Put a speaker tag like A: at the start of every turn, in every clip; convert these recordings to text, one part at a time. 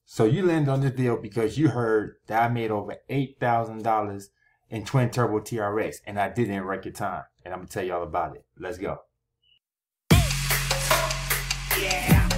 A: So you landed on this video because you heard that I made over $8,000 in twin turbo TRX, and I did it in record time. And I'm gonna tell you all about it. Let's go.
B: Yeah.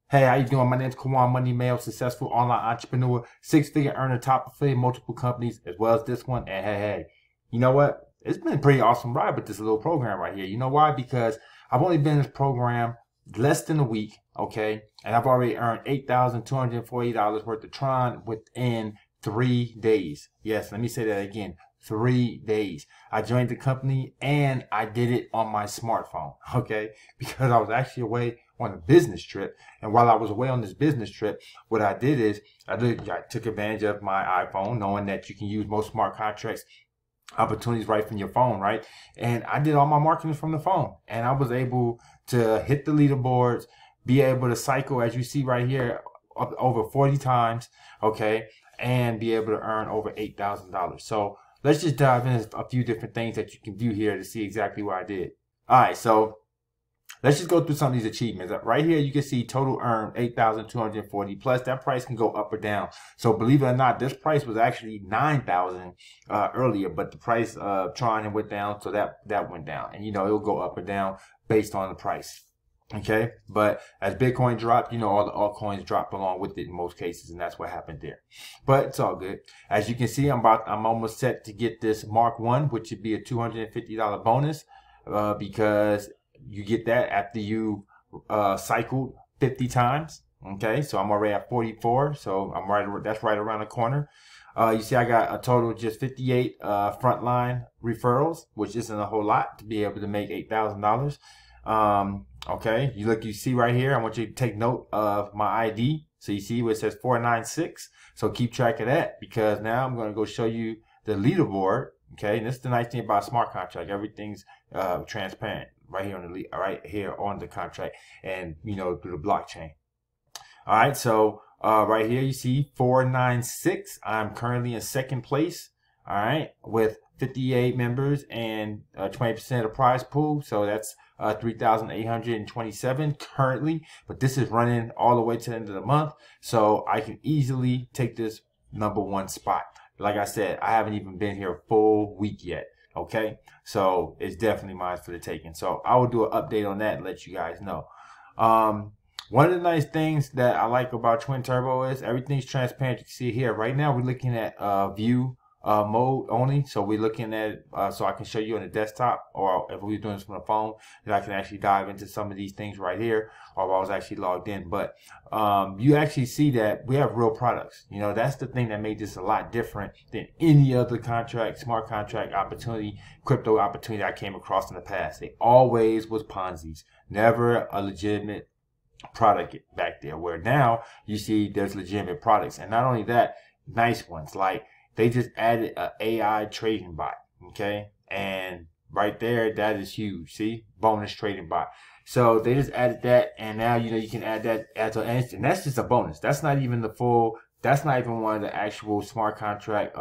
A: Hey, how you doing? My name is Kawan Money Mayo, successful online entrepreneur, six-figure earner, top affiliate, multiple companies, as well as this one. And hey, you know what? It's been a pretty awesome ride with this little program right here. You know why? Because I've only been in this program less than a week, okay? And I've already earned $8,240 worth of Tron within 3 days. Yes, let me say that again. 3 days. I joined the company and I did it on my smartphone, okay? Because I was actually away on a business trip. And while I was away on this business trip, what I did is I took advantage of my iPhone, knowing that you can use most smart contracts opportunities right from your phone, right? And I did all my marketing from the phone, and I was able to hit the leaderboards, be able to cycle, as you see right here, up over 40 times, okay, and be able to earn over $8,000. So let's just dive into a few different things that you can view here to see exactly what I did. All right, so let's just go through some of these achievements. Right here, you can see total earned 8,240 plus. That price can go up or down. So believe it or not, this price was actually 9,000 earlier, but the price of Tron went down, so that went down. And you know, it'll go up or down based on the price. Okay, but as Bitcoin dropped, you know, all the altcoins dropped along with it in most cases, and that's what happened there. But it's all good. As you can see, I'm almost set to get this Mark 1, which would be a $250 bonus, because you get that after you cycled 50 times. Okay, so I'm already at 44, so that's right around the corner. You see I got a total of just 58 frontline referrals, which isn't a whole lot to be able to make $8,000. Okay, you see right here, I want you to take note of my ID. So you see where it says 496. So keep track of that, because now I'm going to go show you the leaderboard. Okay, and this is the nice thing about a smart contract. Everything's transparent right here on the contract, and you know, through the blockchain. All right, so right here you see 496. I'm currently in second place. All right, with 58 members and 20% of the prize pool. So that's 3,827 currently, but this is running all the way to the end of the month, so I can easily take this #1 spot. Like I said, I haven't even been here a full week yet. Okay, so it's definitely mine for the taking. So I will do an update on that and let you guys know. One of the nice things that I like about Twin Turbo is everything's transparent. You can see here right now we're looking at view mode only, so we're looking at so I can show you on the desktop, or if we were doing this from the phone, then I can actually dive into some of these things right here, or if I was actually logged in. But you actually see that we have real products. You know, that's the thing that made this a lot different than any other contract, smart contract opportunity, crypto opportunity I came across in the past. They always was Ponzi's, never a legitimate product back there, where now you see there's legitimate products. And not only that, nice ones, like they just added an AI trading bot, okay? And right there, that is huge. See, bonus trading bot. So they just added that, and now you know you can add that and that's just a bonus. That's not even the full. That's not even one of the actual smart contract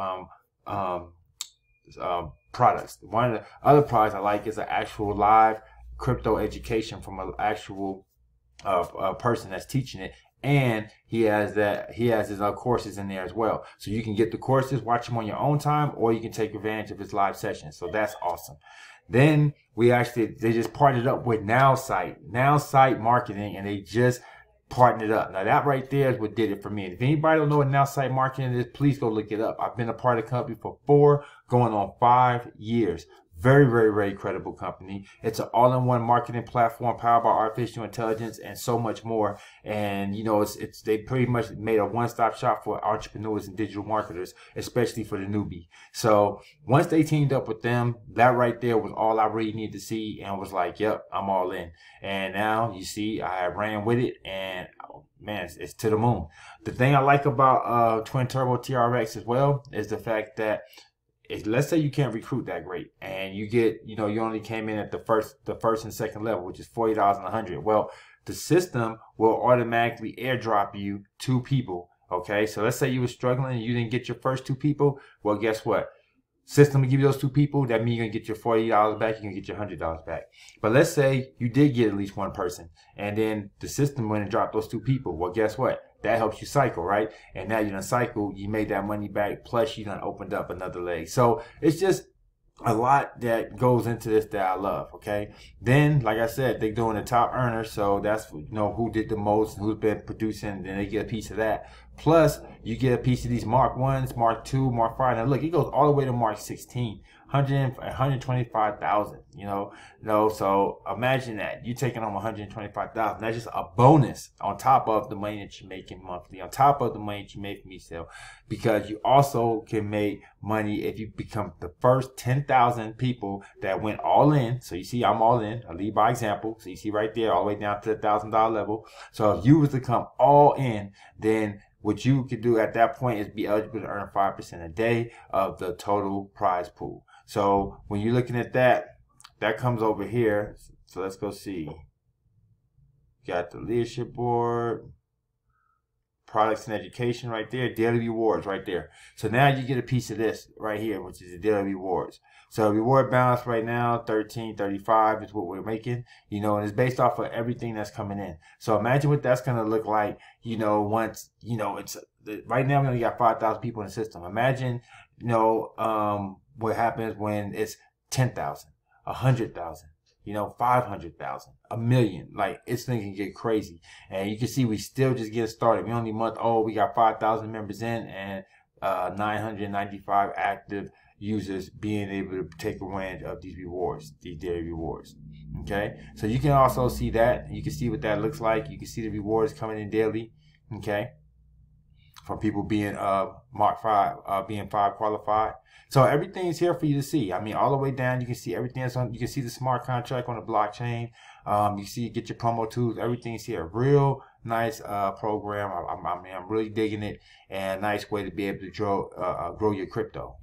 A: products. One of the other products I like is an actual live crypto education from an actual person that's teaching it. And he has his courses in there as well. So you can get the courses, watch them on your own time, or you can take advantage of his live sessions. So that's awesome. Then they just partnered up with NowSite Marketing, and they just partnered up. Now that right there is what did it for me. And if anybody don't know what NowSite Marketing is, please go look it up. I've been a part of the company for 4 going on 5 years. Very, very, very credible company. It's an all-in-one marketing platform powered by artificial intelligence and so much more. And you know, they pretty much made a one-stop shop for entrepreneurs and digital marketers, especially for the newbie. So once they teamed up with them, that right there was all I really needed to see, and was like, yep, I'm all in. And now you see, I ran with it, and oh, man, it's to the moon. The thing I like about Twin Turbo TRX as well is the fact that, let's say you can't recruit that great, and you get, you know, you only came in at the first and second level, which is $40 and $100. Well, the system will automatically airdrop you 2 people. Okay, so let's say you were struggling and you didn't get your first 2 people. Well, guess what? system will give you those 2 people, that means you're going to get your $40 back, you're going to get your $100 back. But let's say you did get at least 1 person, and then the system went and dropped those 2 people. Well, guess what? That helps you cycle, right? And now you're going to cycle, you made that money back, plus you done opened up another leg. So it's just a lot that goes into this that I love, okay? Then, like I said, they're doing the top earners, so that's, who did the most, who's been producing, then they get a piece of that. Plus, you get a piece of these Mark 1s, Mark 2, Mark 5. Now, look, it goes all the way to Mark 16. 125,000, so imagine that you're taking home 125,000. That's just a bonus on top of the money that you're making monthly, on top of the money that you make from resale, because you also can make money if you become the first 10,000 people that went all in. So you see, I'm all in. I lead by example. So you see right there, all the way down to the $1,000 level. So if you was to come all in, then what you could do at that point is be eligible to earn 5% a day of the total prize pool. So when you're looking at that, that comes over here. So let's go see. Got the leadership board, products and education right there, daily rewards right there. So now you get a piece of this right here, which is the daily rewards. So reward balance right now, 1335 is what we're making, and it's based off of everything that's coming in. So imagine what that's going to look like, once, it's right now we only got 5,000 people in the system. Imagine, what happens when it's 10,000, 100,000, 500,000, a million. Like, it's going to get crazy. And you can see we still just getting started. We only we got 5,000 members in and 995 active users being able to take advantage of these rewards, these daily rewards. Okay, so you can also see that. You can see what that looks like. You can see the rewards coming in daily. Okay, from people being Mark 5, being 5 qualified. So everything is here for you to see. I mean, all the way down, you can see everything that's on. You can see the smart contract on the blockchain. You see, get your promo tools. Everything's here. Real nice program. I'm really digging it, and a nice way to be able to grow your crypto.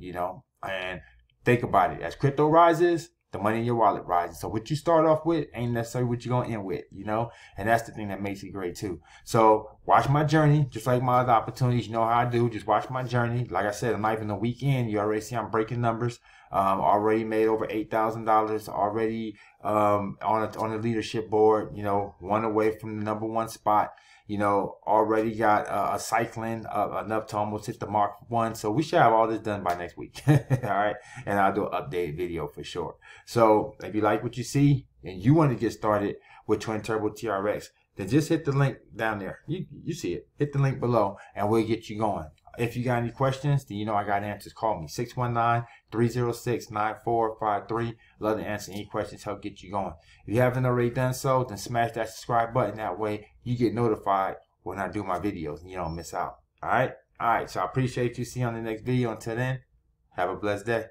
A: And think about it. As crypto rises, the money in your wallet rises. So what you start off with ain't necessarily what you're going to end with, and that's the thing that makes it great too. So watch my journey, just like my other opportunities. You know how I do. Just watch my journey. Like I said, I'm not even a weekend. You already see I'm breaking numbers. Already made over $8,000. Already on the leadership board. One away from the #1 spot. Already got a cycling enough to almost hit the Mark 1. So we should have all this done by next week. All right. And I'll do an updated video for sure. So if you like what you see and you want to get started with Twin Turbo TRX, then just hit the link down there. You see it. Hit the link below and we'll get you going. If you got any questions, then I got answers. Call me 619-306-9453. Love to answer any questions, help get you going. If you haven't already done so, then smash that subscribe button. That way you get notified when I do my videos and you don't miss out. All right. So I appreciate you. See you on the next video. Until then, have a blessed day.